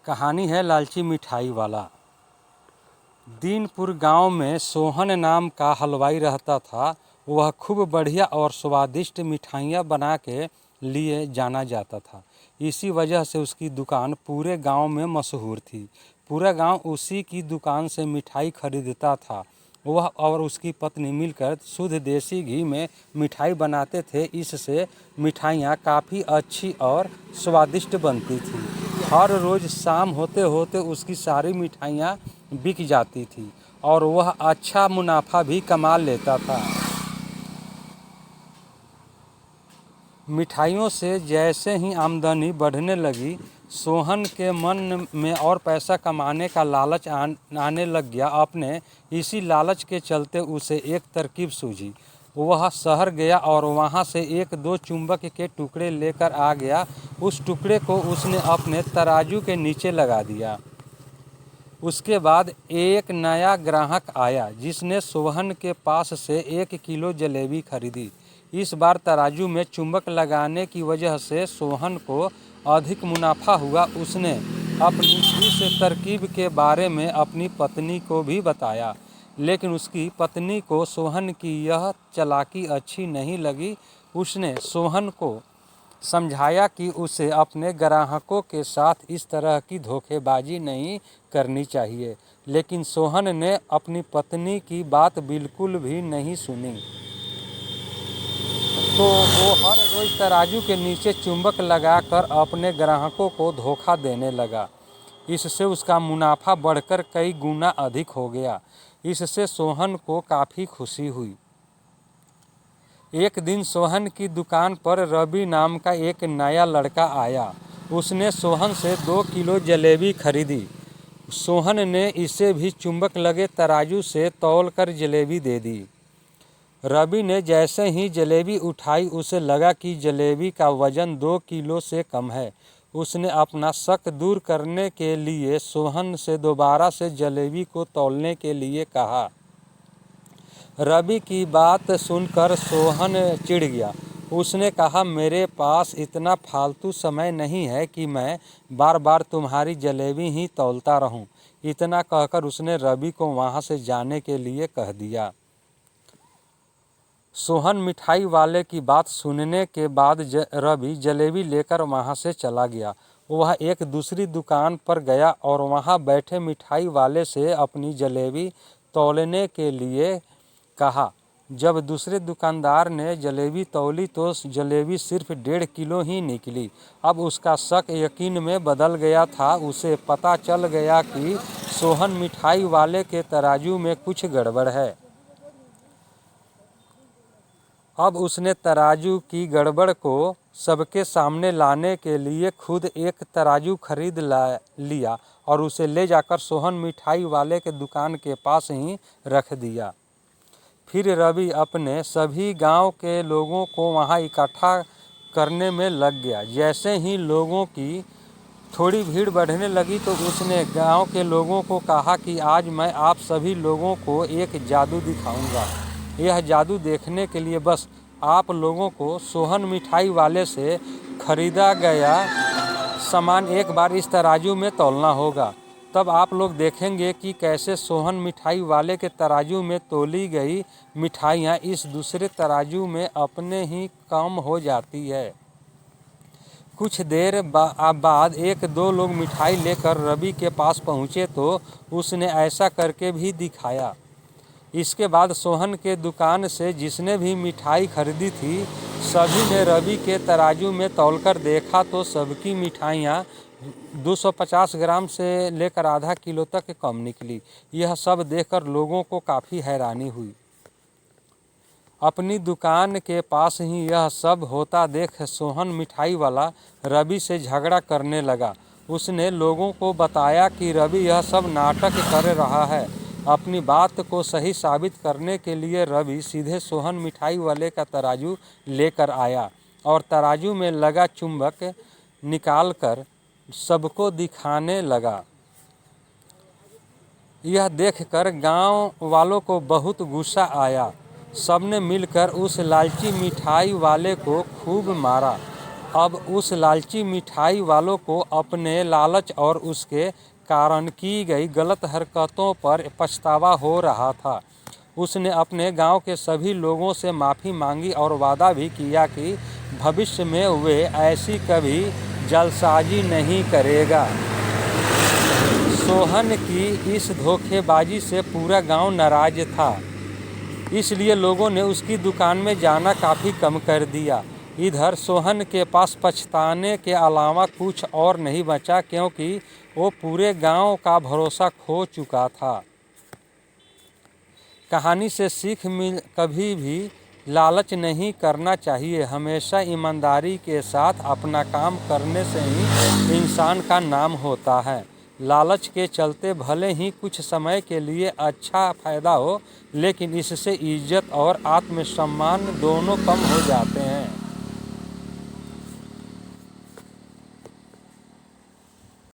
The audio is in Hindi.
कहानी है लालची मिठाई वाला। दीनपुर गांव में सोहन नाम का हलवाई रहता था। वह खूब बढ़िया और स्वादिष्ट मिठाइयाँ बना के लिए जाना जाता था। इसी वजह से उसकी दुकान पूरे गांव में मशहूर थी। पूरा गांव उसी की दुकान से मिठाई खरीदता था। वह और उसकी पत्नी मिलकर शुद्ध देसी घी में मिठाई बनाते थे। इससे मिठाइयाँ काफ़ी अच्छी और स्वादिष्ट बनती थी। हर रोज़ शाम होते होते उसकी सारी मिठाइयाँ बिक जाती थी और वह अच्छा मुनाफा भी कमा लेता था। मिठाइयों से जैसे ही आमदनी बढ़ने लगी, सोहन के मन में और पैसा कमाने का लालच आने लग गया। अपने इसी लालच के चलते उसे एक तरकीब सूझी। वह शहर गया और वहां से एक दो चुंबक के टुकड़े लेकर आ गया। उस टुकड़े को उसने अपने तराजू के नीचे लगा दिया। उसके बाद एक नया ग्राहक आया जिसने सोहन के पास से 1 किलो जलेबी खरीदी। इस बार तराजू में चुंबक लगाने की वजह से सोहन को अधिक मुनाफा हुआ। उसने अपनी इस तरकीब के बारे में अपनी पत्नी को भी बताया, लेकिन उसकी पत्नी को सोहन की यह चालाकी अच्छी नहीं लगी। उसने सोहन को समझाया कि उसे अपने ग्राहकों के साथ इस तरह की धोखेबाजी नहीं करनी चाहिए, लेकिन सोहन ने अपनी पत्नी की बात बिल्कुल भी नहीं सुनी। तो वो हर रोज़ तराजू के नीचे चुंबक लगाकर अपने ग्राहकों को धोखा देने लगा। इससे उसका मुनाफा बढ़कर कई गुना अधिक हो गया। इससे सोहन को काफ़ी खुशी हुई। एक दिन सोहन की दुकान पर रवि नाम का एक नया लड़का आया। उसने सोहन से 2 किलो जलेबी खरीदी। सोहन ने इसे भी चुंबक लगे तराजू से तौलकर जलेबी दे दी। रवि ने जैसे ही जलेबी उठाई, उसे लगा कि जलेबी का वजन 2 किलो से कम है। उसने अपना शक दूर करने के लिए सोहन से दोबारा से जलेबी को तौलने के लिए कहा। रवि की बात सुनकर सोहन चिढ़ गया। उसने कहा, मेरे पास इतना फालतू समय नहीं है कि मैं बार बार तुम्हारी जलेबी ही तौलता रहूं। इतना कहकर उसने रवि को वहां से जाने के लिए कह दिया। सोहन मिठाई वाले की बात सुनने के बाद रवि जलेबी लेकर वहां से चला गया। वह एक दूसरी दुकान पर गया और वहां बैठे मिठाई वाले से अपनी जलेबी तौलने के लिए कहा। जब दूसरे दुकानदार ने जलेबी तौली तो जलेबी सिर्फ 1.5 किलो ही निकली। अब उसका शक यकीन में बदल गया था। उसे पता चल गया कि सोहन मिठाई वाले के तराजू में कुछ गड़बड़ है। अब उसने तराजू की गड़बड़ को सबके सामने लाने के लिए खुद एक तराजू खरीद लिया और उसे ले जाकर सोहन मिठाई वाले के दुकान के पास ही रख दिया। फिर रवि अपने सभी गांव के लोगों को वहां इकट्ठा करने में लग गया। जैसे ही लोगों की थोड़ी भीड़ बढ़ने लगी तो उसने गांव के लोगों को कहा कि आज मैं आप सभी लोगों को एक जादू दिखाऊंगा। यह जादू देखने के लिए बस आप लोगों को सोहन मिठाई वाले से खरीदा गया सामान एक बार इस तराजू में तौलना होगा। तब आप लोग देखेंगे कि कैसे सोहन मिठाई वाले के तराजू में तौली गई मिठाइयाँ इस दूसरे तराजू में अपने ही कम हो जाती है। कुछ देर बाद एक दो लोग मिठाई लेकर रवि के पास पहुँचे तो उसने ऐसा करके भी दिखाया। इसके बाद सोहन के दुकान से जिसने भी मिठाई खरीदी थी, सभी ने रवि के तराजू में तौलकर देखा तो सबकी मिठाइयाँ 250 ग्राम से लेकर आधा किलो तक कम निकली। यह सब देखकर लोगों को काफ़ी हैरानी हुई। अपनी दुकान के पास ही यह सब होता देख सोहन मिठाई वाला रवि से झगड़ा करने लगा। उसने लोगों को बताया कि रवि यह सब नाटक कर रहा है। अपनी बात को सही साबित करने के लिए रवि सीधे सोहन मिठाई वाले का तराजू लेकर आया और तराजू में लगा चुंबक निकालकर सबको दिखाने लगा। यह देखकर गांव वालों को बहुत गुस्सा आया। सबने मिलकर उस लालची मिठाई वाले को खूब मारा। अब उस लालची मिठाई वालों को अपने लालच और उसके कारण की गई गलत हरकतों पर पछतावा हो रहा था। उसने अपने गांव के सभी लोगों से माफ़ी मांगी और वादा भी किया कि भविष्य में वे ऐसी कभी जालसाजी नहीं करेगा। सोहन की इस धोखेबाजी से पूरा गांव नाराज था, इसलिए लोगों ने उसकी दुकान में जाना काफ़ी कम कर दिया। इधर सोहन के पास पछताने के अलावा कुछ और नहीं बचा, क्योंकि वो पूरे गांव का भरोसा खो चुका था। कहानी से सीख मिल कभी भी लालच नहीं करना चाहिए। हमेशा ईमानदारी के साथ अपना काम करने से ही इंसान का नाम होता है। लालच के चलते भले ही कुछ समय के लिए अच्छा फायदा हो, लेकिन इससे इज्जत और आत्मसम्मान दोनों कम हो जाते हैं।